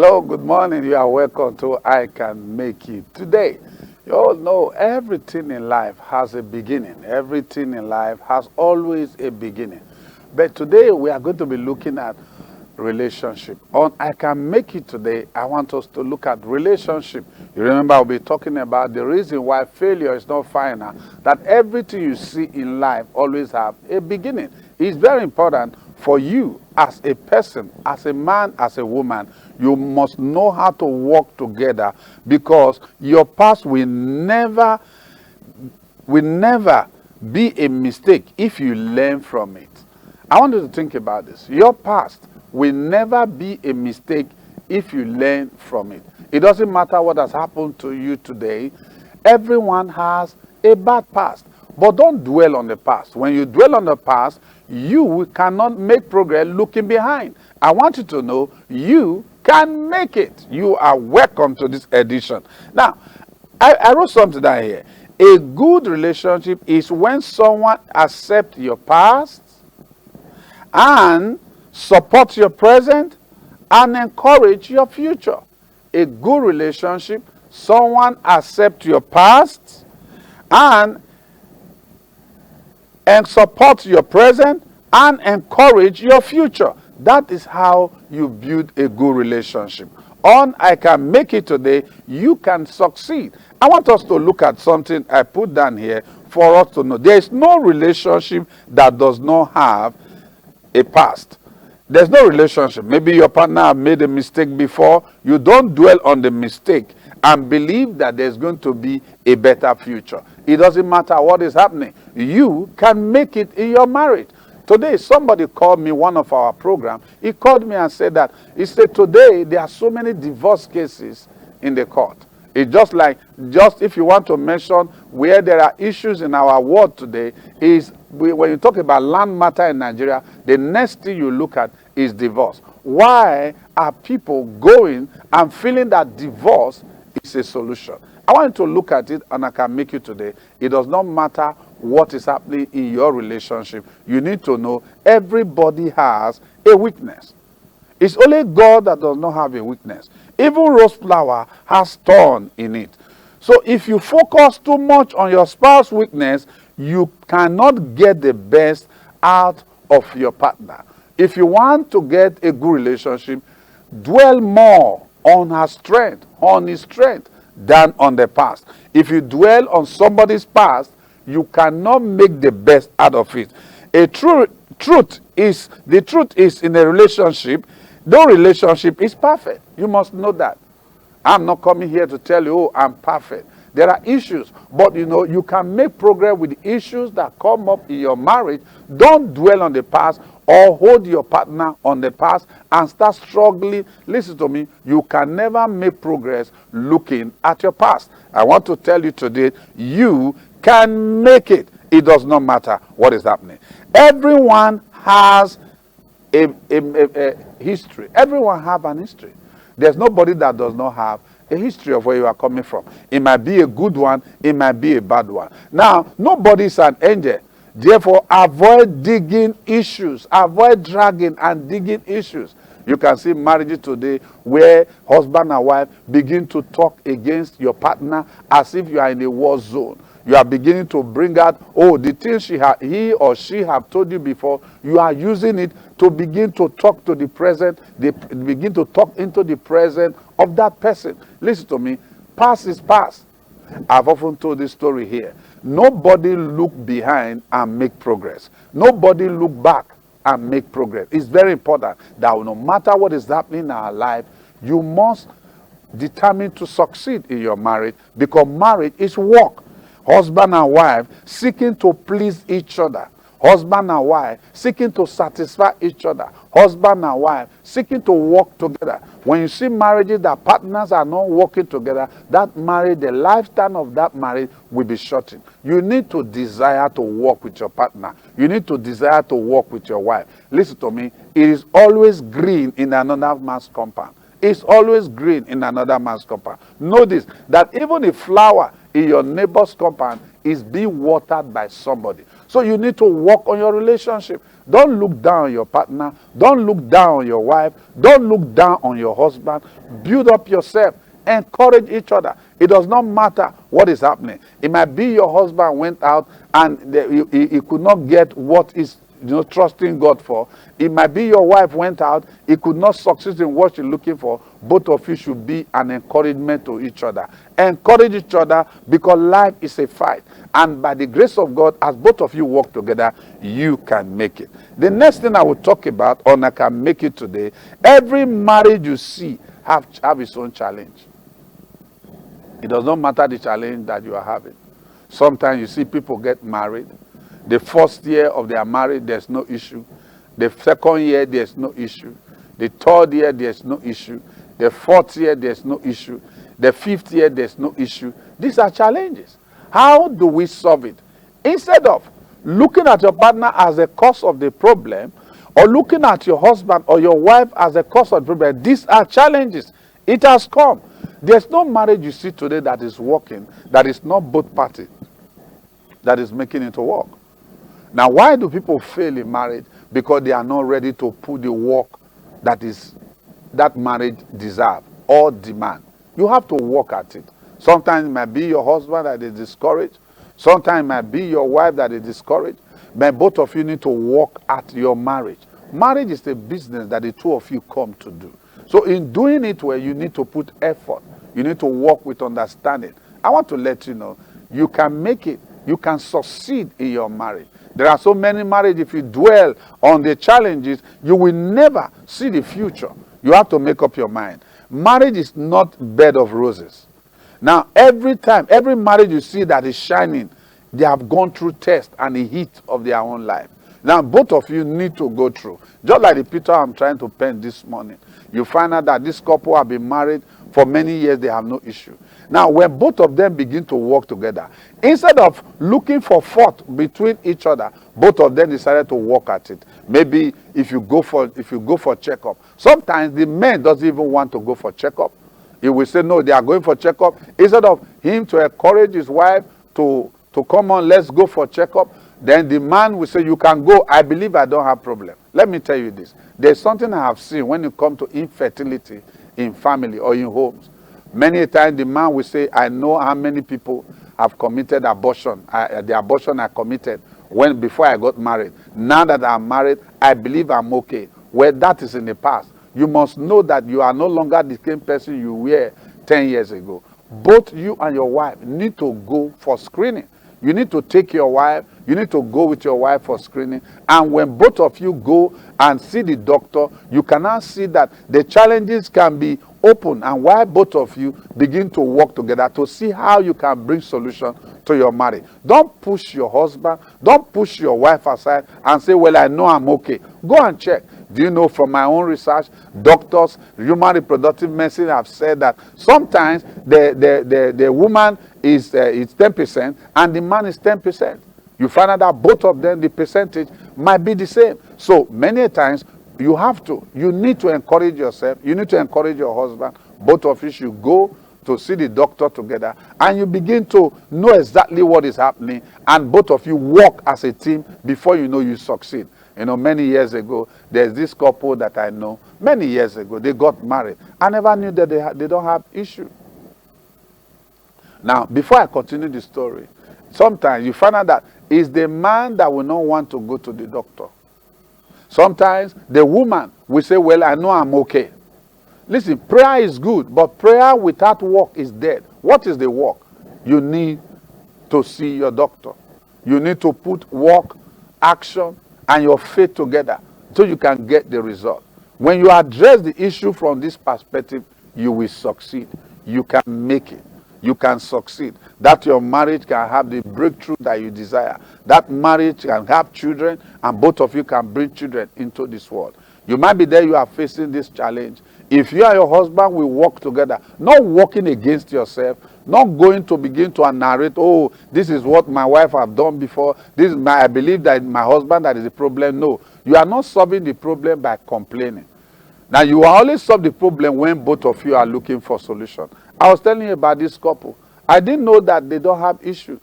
Hello, good morning. You are welcome to I Can Make It. Today, you all know everything in life has a beginning. Everything in life has always a beginning. But today we are going to be looking at relationship. On I Can Make It today, I want us to look at relationship. You remember I'll be talking about the reason why failure is not final, that everything you see in life always have a beginning. It's very important for you as a person, as a man, as a woman. You must know how to work together, because your past will never be a mistake if you learn from it. I want you to think about this. Your past will never be a mistake if you learn from it. It doesn't matter what has happened to you today. Everyone has a bad past. But don't dwell on the past. When you dwell on the past, you cannot make progress looking behind. I want you to know you can make it. You are welcome to this edition. Now, I wrote something down here. A good relationship is when someone accepts your past and supports your present and encourage your future. A good relationship, someone accepts your past and support your present and encourage your future. That is how you build a good relationship. On I Can Make It today, you can succeed. I want us to look at something I put down here for us to know. There is no relationship that does not have a past. There's no relationship. Maybe your partner have made a mistake before. You don't dwell on the mistake and believe that there's going to be a better future. It doesn't matter what is happening. You can make it in your marriage. Today, somebody called me, one of our program. He called me and said that, he said, today there are so many divorce cases in the court. It's just if you want to mention where there are issues in our world today, when you talk about land matter in Nigeria, the next thing you look at is divorce. Why are people going and feeling that divorce is a solution? I want you to look at it, and I can make you today. It does not matter what is happening in your relationship. You need to know everybody has a weakness. It's only God that does not have a weakness. Even rose flower has thorn in it. So if you focus too much on your spouse's weakness, you cannot get the best out of your partner. If you want to get a good relationship, dwell more on her strength, on his strength, than on the past. If you dwell on somebody's past, you cannot make the best out of it. The truth is in a relationship, no relationship is perfect. You must know that. I'm not coming here to tell you, oh, I'm perfect. There are issues, but you can make progress with the issues that come up in your marriage. Don't dwell on the past or hold your partner on the past and start struggling. Listen to me, you can never make progress looking at your past. I want to tell you today, you can make it. It does not matter what is happening. Everyone has a history. Everyone have an history. There's nobody that does not have a history of where you are coming from. It might be a good one, it might be a bad one. Now, nobody is an angel. Therefore, avoid digging issues. Avoid dragging and digging issues. You can see marriages today where husband and wife begin to talk against your partner as if you are in a war zone. You are beginning to bring out, the things he or she have told you before. You are using it to begin to talk to the present. They begin to talk into the present of that person. Listen to me. Past is past. I've often told this story here. Nobody look behind and make progress. Nobody look back and make progress. It's very important that no matter what is happening in our life, you must determine to succeed in your marriage, because marriage is work. Husband and wife seeking to please each other. Husband and wife seeking to satisfy each other. Husband and wife seeking to work together. When you see marriages that partners are not working together, that marriage, the lifetime of that marriage will be shortened. You need to desire to work with your partner. You need to desire to work with your wife. Listen to me. It is always green in another man's compound. It's always green in another man's compound. Know this, that even a flower in your neighbor's compound is being watered by somebody. So you need to work on your relationship. Don't look down on your partner. Don't look down on your wife. Don't look down on your husband. Build up yourself. Encourage each other. It does not matter what is happening. It might be your husband went out and he could not get what is trusting God for. It might be your wife went out, he could not succeed in what you're looking for. Both of you should be an encouragement to each other. Encourage each other, because life is a fight. And by the grace of God, as both of you work together, you can make it. The next thing I will talk about, on I can make it today, every marriage you see have its own challenge. It does not matter the challenge that you are having. Sometimes you see people get married. The first year of their marriage, there's no issue. The second year, there's no issue. The third year, there's no issue. The fourth year, there's no issue. The fifth year, there's no issue. These are challenges. How do we solve it? Instead of looking at your partner as a cause of the problem, or looking at your husband or your wife as a cause of the problem, these are challenges. It has come. There's no marriage you see today that is working, that is not both parties that is making it to work. Now, why do people fail in marriage? Because they are not ready to put the work that marriage deserves or demand. You have to work at it. Sometimes it might be your husband that is discouraged. Sometimes it might be your wife that is discouraged. But both of you need to work at your marriage. Marriage is a business that the two of you come to do. So in doing it well, you need to put effort. You need to work with understanding. I want to let you know, you can make it. You can succeed in your marriage. There are so many marriages, if you dwell on the challenges, you will never see the future. You have to make up your mind. Marriage is not bed of roses. Now, every marriage you see that is shining, they have gone through test and the heat of their own life. Now, both of you need to go through. Just like the picture I'm trying to paint this morning. You find out that this couple have been married for many years, they have no issue. Now, when both of them begin to work together, instead of looking for fault between each other, both of them decided to work at it. Maybe if you go for checkup, sometimes the man doesn't even want to go for checkup. He will say, no, they are going for checkup. Instead of him to encourage his wife to come on, let's go for checkup, then the man will say, you can go. I believe I don't have problem. Let me tell you this. There's something I have seen when it comes to infertility in family or in homes. Many times the man will say, I know how many people have committed abortion. The abortion I committed before I got married. Now that I'm married, I believe I'm okay. Well, that is in the past. You must know that you are no longer the same person you were 10 years ago. Both you and your wife need to go for screening. You need to take your wife, you need to go with your wife for screening. And when both of you go and see the doctor, you can now see that the challenges can be open, and while both of you begin to work together to see how you can bring solution to your marriage. Don't push your husband, don't push your wife aside and say, well, I know I'm okay. Go and check. Do you know, from my own research, doctors, human reproductive medicine have said that sometimes the woman is 10% and the man is 10%. You find out that both of them, the percentage might be the same. So many times you need to encourage yourself. You need to encourage your husband. Both of you should go to see the doctor together, and you begin to know exactly what is happening, and both of you work as a team. Before you know, you succeed. You know, many years ago, there's this couple that I know. Many years ago, they got married. I never knew that they don't have issue. Now, before I continue the story, sometimes you find out that it's the man that will not want to go to the doctor. Sometimes the woman will say, well, I know I'm okay. Listen, prayer is good, but prayer without work is dead. What is the work? You need to see your doctor. You need to put work, action, and your faith together so you can get the result. When you address the issue from this perspective, you will succeed. You can make it. You can succeed. That your marriage can have the breakthrough that you desire. That marriage can have children, and both of you can bring children into this world. You might be there, you are facing this challenge. If you and your husband will work together, not working against yourself, not going to begin to narrate, oh, this is what my wife have done before, I believe that my husband that is the problem. No, you are not solving the problem by complaining. Now, you will always solve the problem when both of you are looking for solution. I was telling you about this couple. I didn't know that they don't have issue.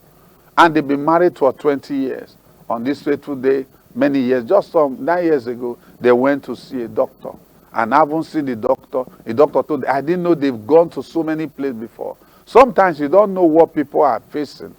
and they've been married for 20 years. On this fateful day, many years, just some 9 years ago, they went to see a doctor. And I haven't seen the doctor. The doctor told them, I didn't know they've gone to so many places before. Sometimes you don't know what people are facing,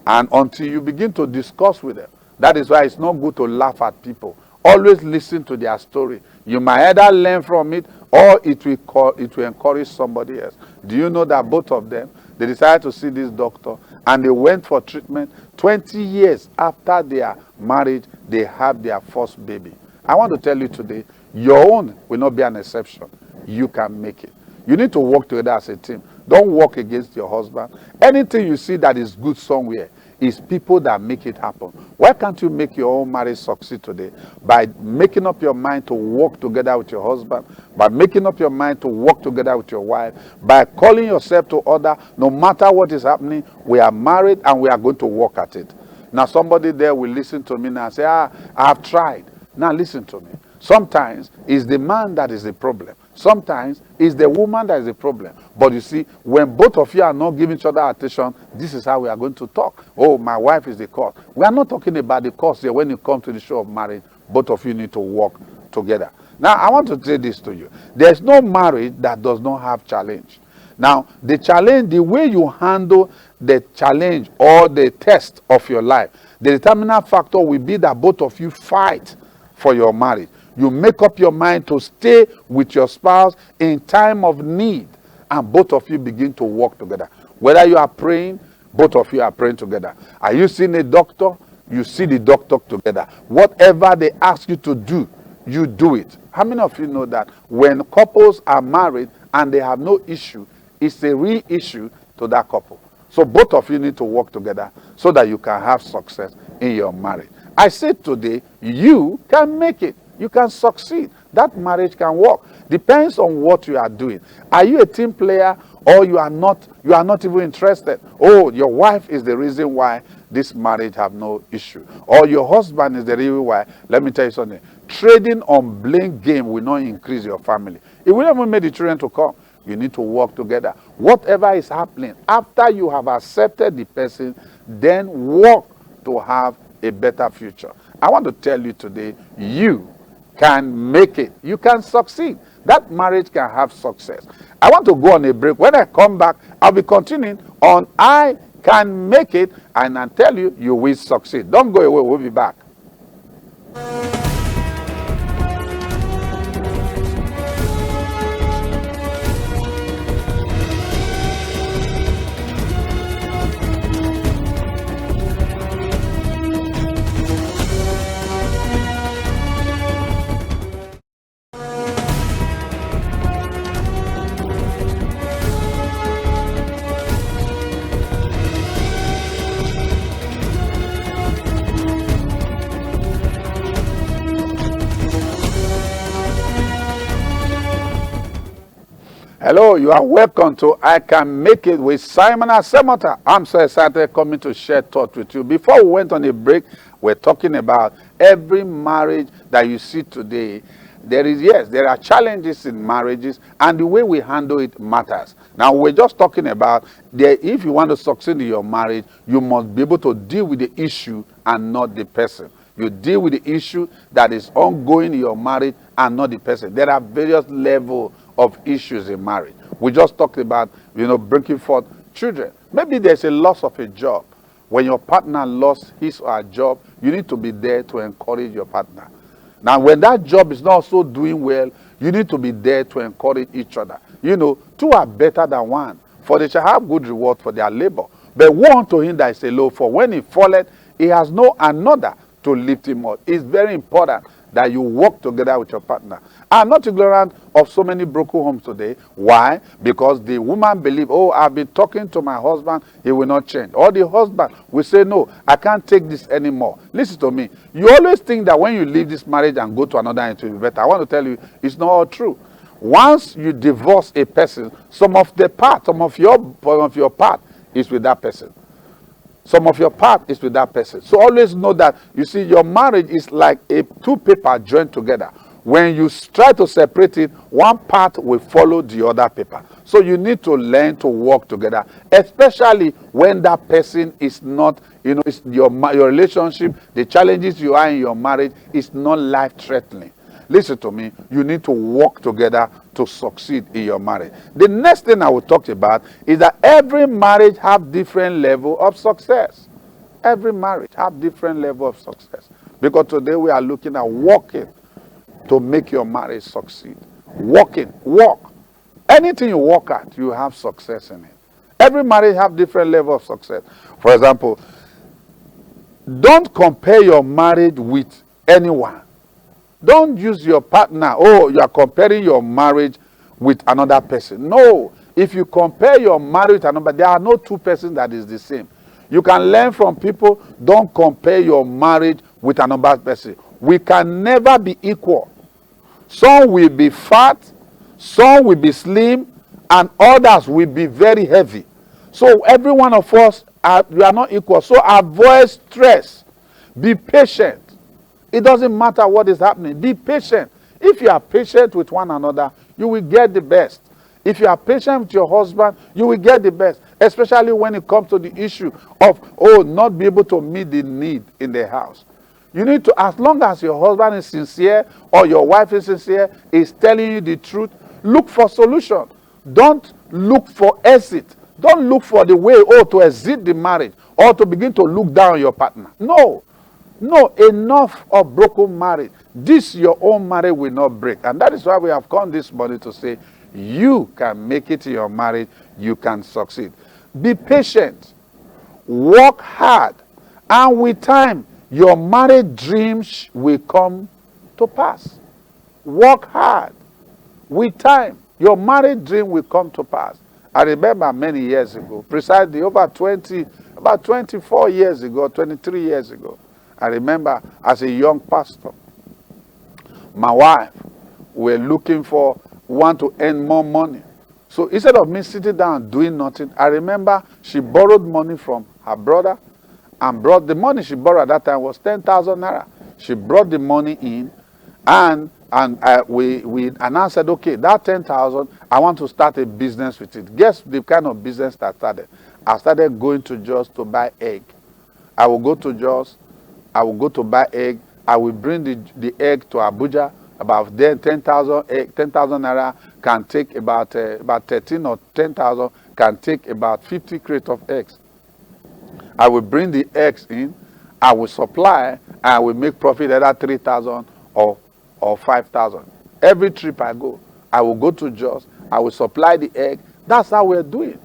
and until you begin to discuss with them. That is why it's not good to laugh at people. Always listen to their story. You might either learn from it, or it will encourage somebody else. Do you know that both of them, they decided to see this doctor, and they went for treatment. 20 years after their marriage, they have their first baby. I want to tell you today, your own will not be an exception. You can make it. You need to work together as a team. Don't work against your husband. Anything you see that is good somewhere is people that make it happen. Why can't you make your own marriage succeed today? By making up your mind to work together with your husband, by making up your mind to work together with your wife, by calling yourself to order. No matter what is happening, we are married and we are going to work at it. Now somebody there will listen to me now and say, I have tried. Now listen to me. Sometimes it's the man that is the problem. Sometimes it's the woman that is the problem. But you see, when both of you are not giving each other attention, this is how we are going to talk. Oh, my wife is the cause. We are not talking about the cause here. When you come to the show of marriage, both of you need to work together. Now, I want to say this to you. There's no marriage that does not have challenge. Now, the challenge, the way you handle the challenge or the test of your life, the determining factor will be that both of you fight for your marriage. You make up your mind to stay with your spouse in time of need, and both of you begin to work together. Whether you are praying, both of you are praying together. Are you seeing a doctor? You see the doctor together. Whatever they ask you to do, you do it. How many of you know that when couples are married and they have no issue, it's a real issue to that couple? So both of you need to work together so that you can have success in your marriage. I said today, you can make it. You can succeed. That marriage can work. Depends on what you are doing. Are you a team player, or you are not even interested? Oh, your wife is the reason why this marriage have no issue. Or your husband is the reason why. Let me tell you something. Trading on blame game will not increase your family. It will never make the children to come. You need to work together. Whatever is happening, after you have accepted the person, then work to have a better future. I want to tell you today, you can make it. You can succeed. That marriage can have success. I want to go on a break. When I come back, I'll be continuing on I can make it, and I tell you, you will succeed. Don't go away. We'll be back. Hello, you are welcome to I Can Make It with Simon Asemota. I'm so excited coming to share thoughts with you. Before we went on a break, we're talking about every marriage that you see today. There are challenges in marriages, and the way we handle it matters. Now, we're just talking about if you want to succeed in your marriage, you must be able to deal with the issue and not the person. You deal with the issue that is ongoing in your marriage and not the person. There are various levels of issues in marriage. We just talked about, bringing forth children. Maybe there's a loss of a job. When your partner lost his or her job, you need to be there to encourage your partner. Now, when that job is not also doing well, you need to be there to encourage each other. Two are better than one, for they shall have good reward for their labor. But woe unto him that is alone, for when he falleth, he has no another to lift him up. It's very important that you work together with your partner. I'm not ignorant of so many broken homes today. Why? Because the woman believes, oh, I've been talking to my husband, he will not change. Or the husband will say, no, I can't take this anymore. Listen to me. You always think that when you leave this marriage and go to another, it will be better. I want to tell you, it's not all true. Once you divorce a person, some of your part is with that person. Some of your part is with that person. So always know that, you see, your marriage is like two paper joined together. When you try to separate it, one part will follow the other paper. So you need to learn to work together, especially when that person is not, it's your relationship, the challenges you are in your marriage is not life-threatening. Listen to me, you need to work together to succeed in your marriage. The next thing I will talk about is that every marriage have different level of success. Every marriage have different level of success. Because today we are looking at working to make your marriage succeed. Work. Anything you work at, you have success in it. Every marriage have different level of success. For example, don't compare your marriage with anyone. Don't use your partner. Oh, you are comparing your marriage with another person. No. If you compare your marriage with another, there are no two persons that is the same. You can learn from people. Don't compare your marriage with another person. We can never be equal. Some will be fat, some will be slim, and others will be very heavy. So every one of us, we are not equal. So avoid stress. Be patient. It doesn't matter what is happening. Be patient. If you are patient with one another, you will get the best. If you are patient with your husband, you will get the best. Especially when it comes to the issue of, not be able to meet the need in the house. You need to, as long as your husband is sincere or your wife is sincere, is telling you the truth, look for solution. Don't look for exit. Don't look for the way, to exit the marriage or to begin to look down on your partner. No, enough of broken marriage. This your own marriage will not break. And that is why we have come this morning to say, you can make it in your marriage, you can succeed. Be patient, work hard, and with time, your marriage dreams will come to pass. Work hard. With time, your marriage dream will come to pass. I remember many years ago, precisely about 24 years ago, 23 years ago, I remember as a young pastor, my wife were looking for want to earn more money. So instead of me sitting down doing nothing, I remember she borrowed money from her brother and brought the money she borrowed at that time was 10,000 naira. She brought the money in and I said, okay, that 10,000, I want to start a business with it. Guess the kind of business that started? I started going to Jos to buy egg. I will go to Jos, I will go to buy egg. I will bring the egg to Abuja. About 10,000 naira can take about 13 or 10,000 can take about 50 crates of eggs. I will bring the eggs in, I will supply, and I will make profit either 3,000 or 5,000. Every trip I go, I will go to Jos, I will supply the egg. That's how we're doing.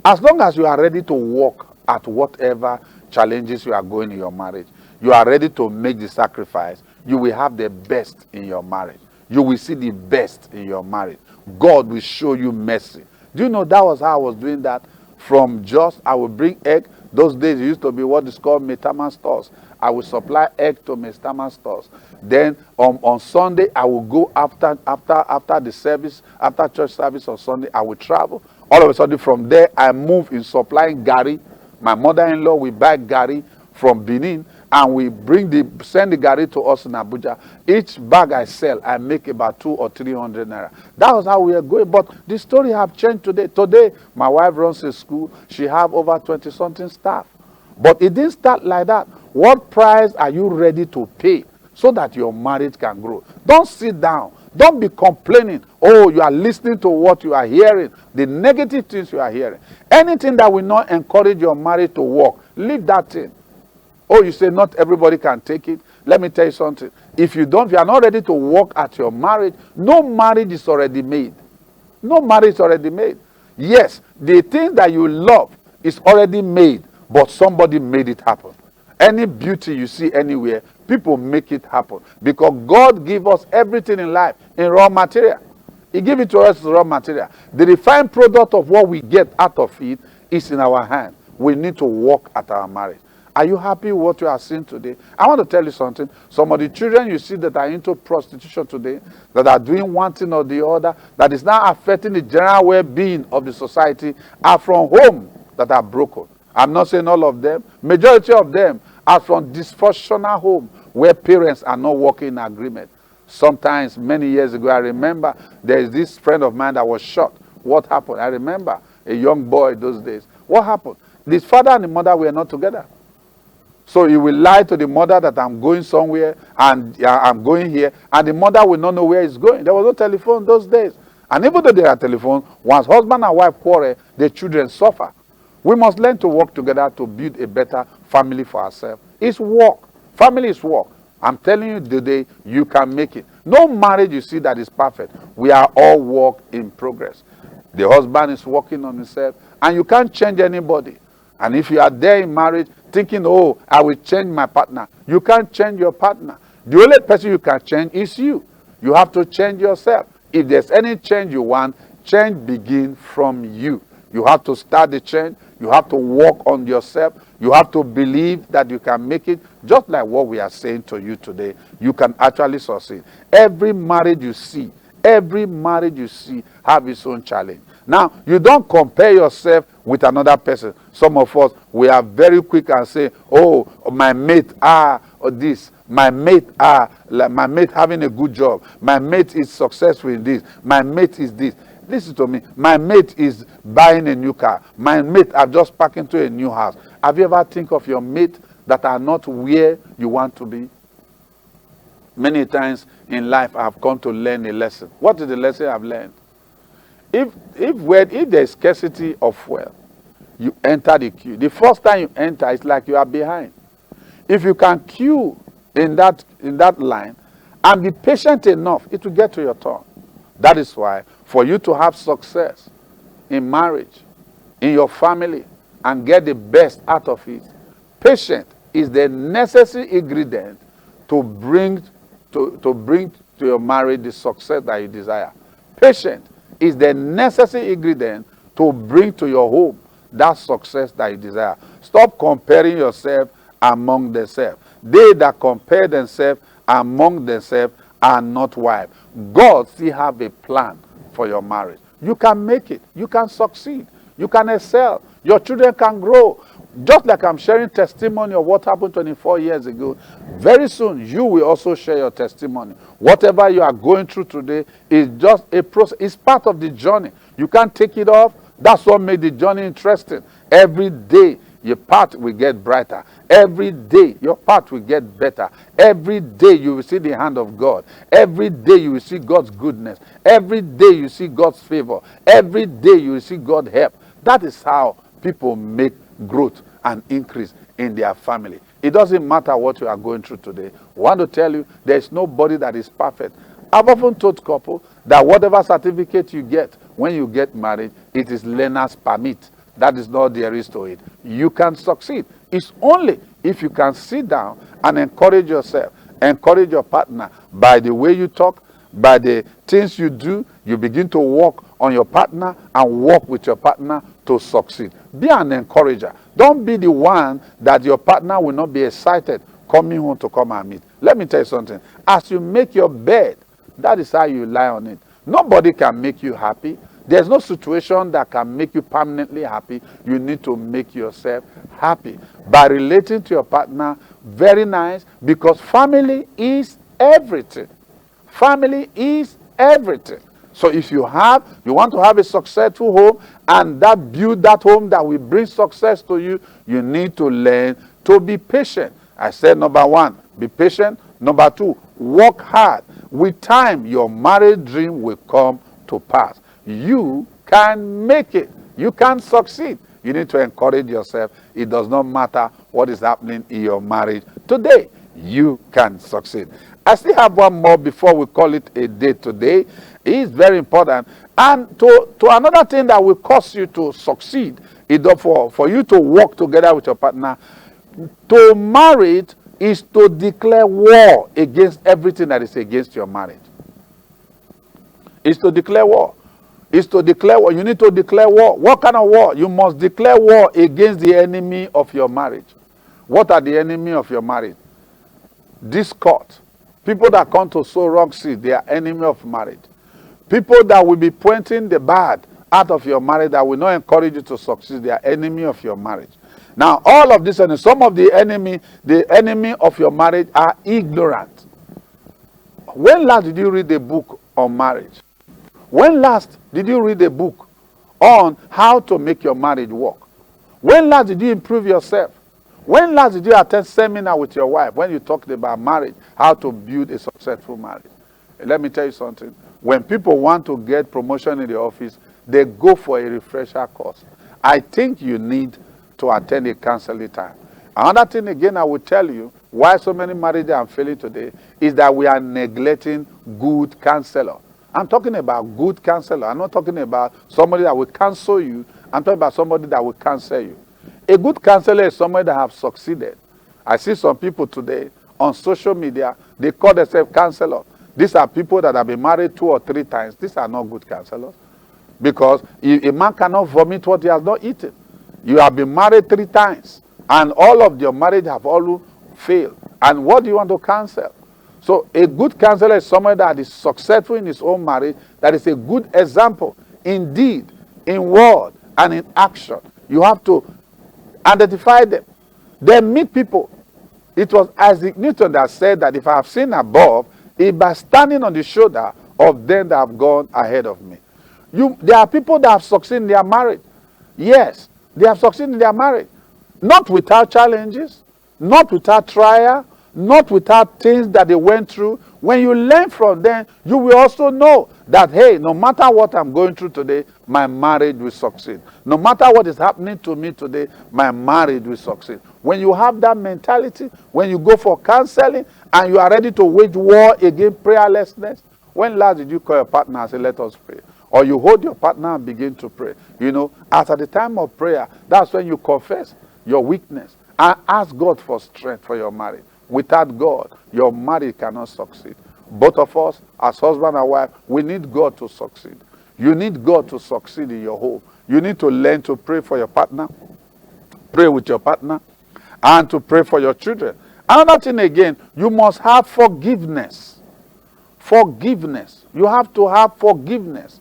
As long as you are ready to work at whatever challenges you are going in your marriage, you are ready to make the sacrifice, you will have the best in your marriage. You will see the best in your marriage. God will show you mercy. Do you know that was how I was doing that? From Jos, I would bring egg. Those days it used to be what is called Metama stores. I will supply egg to Metama stores. Then on Sunday, I will go after the service, after church service on Sunday, I will travel. All of a sudden from there, I move in supplying gari. My mother-in-law will buy gari from Benin and we send the gari to us in Abuja. Each bag I sell, I make about 200 or 300 naira. That was how we are going. But the story have changed today. Today, my wife runs a school. She have over 20-something staff. But it didn't start like that. What price are you ready to pay so that your marriage can grow? Don't sit down. Don't be complaining. Oh, you are listening to what you are hearing, the negative things you are hearing. Anything that will not encourage your marriage to work, leave that thing. Oh, you say not everybody can take it. Let me tell you something. If you are not ready to work at your marriage, no marriage is already made. No marriage is already made. Yes, the thing that you love is already made, but somebody made it happen. Any beauty you see anywhere, people make it happen. Because God gives us everything in life in raw material. He gives it to us as raw material. The refined product of what we get out of it is in our hand. We need to work at our marriage. Are you happy with what you are seeing today? I want to tell you something. Some of the children you see that are into prostitution today, that are doing one thing or the other, that is now affecting the general well-being of the society, are from home that are broken. I'm not saying all of them. Majority of them are from dysfunctional home where parents are not working in agreement. Sometimes, many years ago, I remember there is this friend of mine that was shot. What happened? I remember a young boy those days. What happened? The father and the mother were not together. So he will lie to the mother that I'm going somewhere and I'm going here, and the mother will not know where he's going. There was no telephone those days. And even though there are telephones, once husband and wife quarrel, the children suffer. We must learn to work together to build a better family for ourselves. It's work. Family is work. I'm telling you today, you can make it. No marriage you see that is perfect. We are all work in progress. The husband is working on himself, and you can't change anybody. And if you are there in marriage thinking, oh, I will change my partner, you can't change your partner. The only person you can change is you. You have to change yourself. If there's any change you want, change begins from you. You have to start the change. You have to work on yourself. You have to believe that you can make it. Just like what we are saying to you today, you can actually succeed. Every marriage you see have its own challenge. Now, you don't compare yourself with another person. Some of us, we are very quick and say, oh, my mate are this. My mate having a good job. My mate is successful in this. My mate is this. Listen to me. My mate is buying a new car. My mate are just packed into a new house. Have you ever think of your mate that are not where you want to be? Many times in life, I have come to learn a lesson. What is the lesson I've learned? If there is scarcity of fuel, you enter the queue. The first time you enter, it's like you are behind. If you can queue in that line and be patient enough, it will get to your turn. That is why, for you to have success in marriage, in your family, and get the best out of it, patience is the necessary ingredient to bring to your marriage the success that you desire. Patience is the necessary ingredient to bring to your home that success that you desire. Stop comparing yourself among themselves. They that compare themselves among themselves are not wise. God still have a plan for your marriage. You can make it. You can succeed. You can excel. Your children can grow. Just like I'm sharing testimony of what happened 24 years ago, very soon you will also share your testimony. Whatever you are going through today is just a process. It's part of the journey. You can't take it off. That's what made the journey interesting. Every day your path will get brighter. Every day your path will get better. Every day you will see the hand of God. Every day you will see God's goodness. Every day you see God's favor. Every day you will see God's help. That is how people make growth and increase in their family. It doesn't matter what you are going through today. I want to tell you, there is nobody that is perfect. I've often told couples that whatever certificate you get when you get married, it is learner's permit. That is not there is to it. You can succeed. It's only if you can sit down and encourage yourself, encourage your partner by the way you talk, by the things you do. You begin to work on your partner and work with your partner to succeed. Be an encourager. Don't be the one that your partner will not be excited coming home to come and meet. Let me tell you something. As you make your bed, that is how you lie on it. Nobody can make you happy. There's no situation that can make you permanently happy. You need to make yourself happy by relating to your partner. Very nice, because family is everything. Family is everything. So if you want to have a successful home and build that home that will bring success to you, you need to learn to be patient. I said number one, be patient. Number two, work hard. With time, your marriage dream will come to pass. You can make it. You can succeed. You need to encourage yourself. It does not matter what is happening in your marriage today. You can succeed. I still have one more before we call it a day today. It is very important. And to another thing that will cause you to succeed is for you to work together with your partner. To marry is to declare war against everything that is against your marriage. It's to declare war. It's to declare war. You need to declare war. What kind of war? You must declare war against the enemy of your marriage. What are the enemy of your marriage? Discord. People that come to sow wrong seed, they are enemy of marriage. People that will be pointing the bad out of your marriage, that will not encourage you to succeed, they are enemy of your marriage. Now, all of this, and some of the enemy of your marriage are ignorant. When last did you read a book on marriage? When last did you read a book on how to make your marriage work? When last did you improve yourself? When last did you attend seminar with your wife when you talked about marriage, how to build a successful marriage? Let me tell you something. When people want to get promotion in the office, they go for a refresher course. I think you need to attend a counseling time. Another thing again I will tell you why so many marriages are failing today is that we are neglecting good counselor. I'm talking about good counselor. I'm not talking about somebody that will counsel you. I'm talking about somebody that will counsel you. A good counselor is somebody that have succeeded. I see some people today on social media, they call themselves counselors. These are people that have been married 2 or 3 times. These are not good counselors. Because a man cannot vomit what he has not eaten. You have been married 3 times, and all of your marriage have all failed. And what do you want to counsel? So a good counselor is someone that is successful in his own marriage, that is a good example in deed, in word, and in action. You have to identify them. Then meet people. It was Isaac Newton that said that if I have sinned above, it's by standing on the shoulder of them that have gone ahead of me. There are people that have succeeded in their marriage. Yes, they have succeeded in their marriage. Not without challenges, not without trial, not without things that they went through. When you learn from them, you will also know that, hey, no matter what I'm going through today, my marriage will succeed. No matter what is happening to me today, my marriage will succeed. When you have that mentality, when you go for counseling and you are ready to wage war against prayerlessness, when last did you call your partner and say, let us pray? Or you hold your partner and begin to pray. You know, at the time of prayer, that's when you confess your weakness and ask God for strength for your marriage. Without God, your marriage cannot succeed. Both of us, as husband and wife, we need God to succeed. You need God to succeed in your home. You need to learn to pray for your partner, pray with your partner, and to pray for your children. Another thing again, you must have forgiveness. Forgiveness. You have to have forgiveness.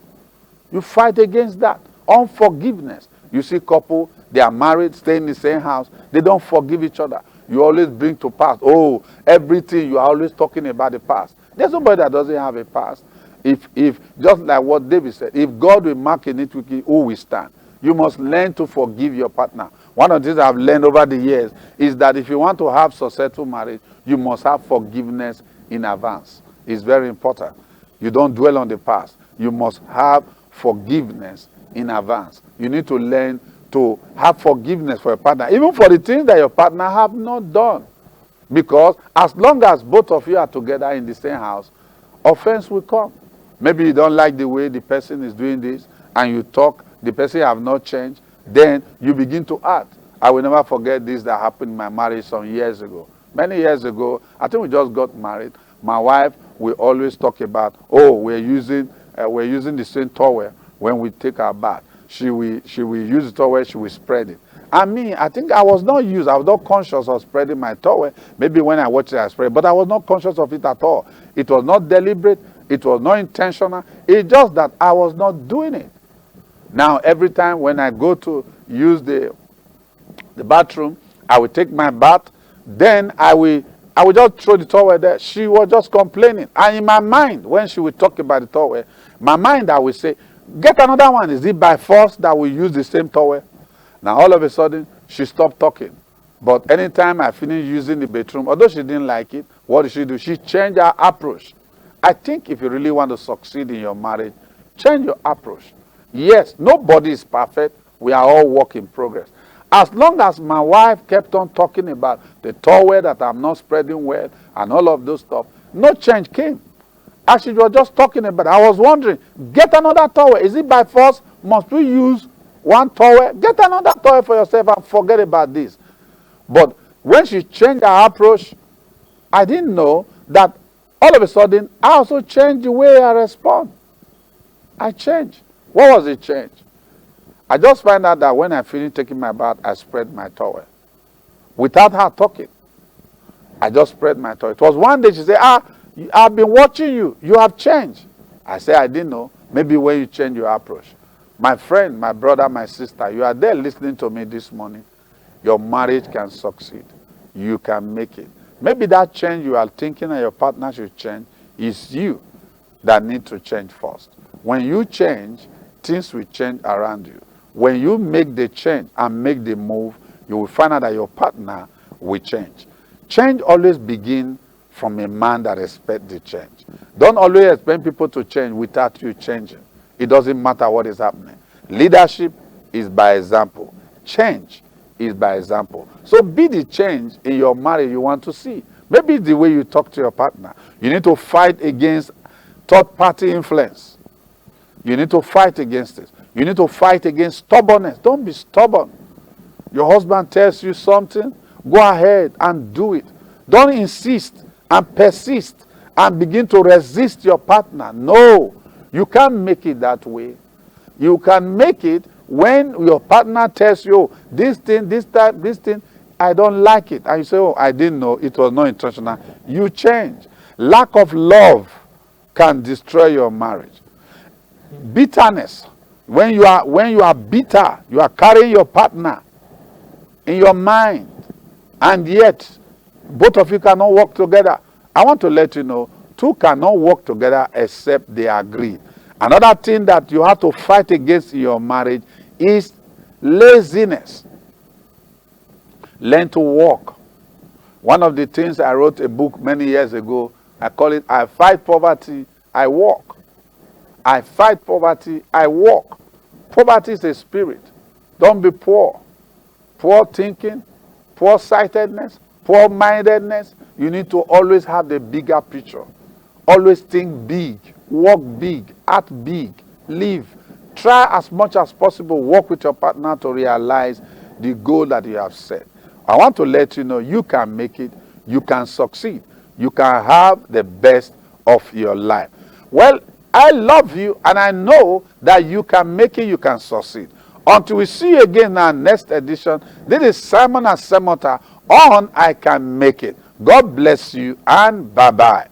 You fight against that. Unforgiveness. You see couple, they are married, stay in the same house. They don't forgive each other. You always bring to past. Oh, everything, you are always talking about the past. There's nobody that doesn't have a past. If just like what David said, if God will mark iniquity, who will stand? You must learn to forgive your partner. One of the things I've learned over the years is that if you want to have successful marriage, you must have forgiveness in advance. It's very important. You don't dwell on the past. You must have forgiveness in advance. You need to learn to have forgiveness for your partner, even for the things that your partner have not done. Because as long as both of you are together in the same house, offense will come. Maybe you don't like the way the person is doing this, and you talk, the person have not changed, then you begin to act. I will never forget this that happened in my marriage some years ago. Many years ago, I think we just got married. My wife will always talk about, oh, we're using the same towel when we take our bath. She will use the towel, she will spread it. And me, I think I was not conscious of spreading my towel. Maybe when I watched it, I spread, but I was not conscious of it at all. It was not deliberate. It was not intentional. It's just that I was not doing it. Now, every time when I go to use the bathroom, I will take my bath, then I will just throw the towel there. She was just complaining. And in my mind, when she would talk about the towel, my mind, I will say, get another one. Is it by force that we use the same towel? Now, all of a sudden, she stopped talking. But anytime I finish using the bathroom, although she didn't like it, what did she do? She changed her approach. I think if you really want to succeed in your marriage, change your approach. Yes, nobody is perfect. We are all work in progress. As long as my wife kept on talking about the towel that I'm not spreading well and all of those stuff, no change came. As she was just talking about it, I was wondering, get another towel. Is it by force? Must we use one towel? Get another towel for yourself and forget about this. But when she changed her approach, I didn't know that all of a sudden, I also changed the way I respond. I changed. What was the change? I just find out that when I finished taking my bath, I spread my towel. Without her talking, I just spread my towel. It was one day she said, I've been watching you. You have changed. I said, I didn't know. Maybe when you change your approach. My friend, my brother, my sister, you are there listening to me this morning. Your marriage can succeed. You can make it. Maybe that change you are thinking that your partner should change It's you that need to change first. When you change, things will change around you. When you make the change and make the move, you will find out that your partner will change. Change always begins from a man that expects the change. Don't always expect people to change without you changing. It doesn't matter what is happening. Leadership is by example. Change is by example. So be the change in your marriage you want to see. Maybe it's the way you talk to your partner. You need to fight against third-party influence. You need to fight against it. You need to fight against stubbornness. Don't be stubborn. Your husband tells you something, go ahead and do it. Don't insist and persist and begin to resist your partner. No, you can't make it that way. You can make it when your partner tells you, this thing, this type, this thing, I don't like it. And you say, oh, I didn't know, it was not intentional. You change. Lack of love can destroy your marriage. Bitterness. When you are bitter, you are carrying your partner in your mind, and yet both of you cannot work together. I want to let you know, two cannot work together except they agree. Another thing that you have to fight against in your marriage is laziness. Learn to walk. One of the things, I wrote a book many years ago, I call it, I Fight Poverty, I Walk. I fight poverty, I walk. Poverty is a spirit. Don't be poor. Poor thinking, poor sightedness, poor mindedness. You need to always have the bigger picture. Always think big, walk big, act big, live. Try as much as possible, work with your partner to realize the goal that you have set. I want to let you know you can make it, you can succeed, you can have the best of your life. Well, I love you and I know that you can make it, you can succeed. Until we see you again in our next edition, this is Simon Asemota on I Can Make It. God bless you and bye-bye.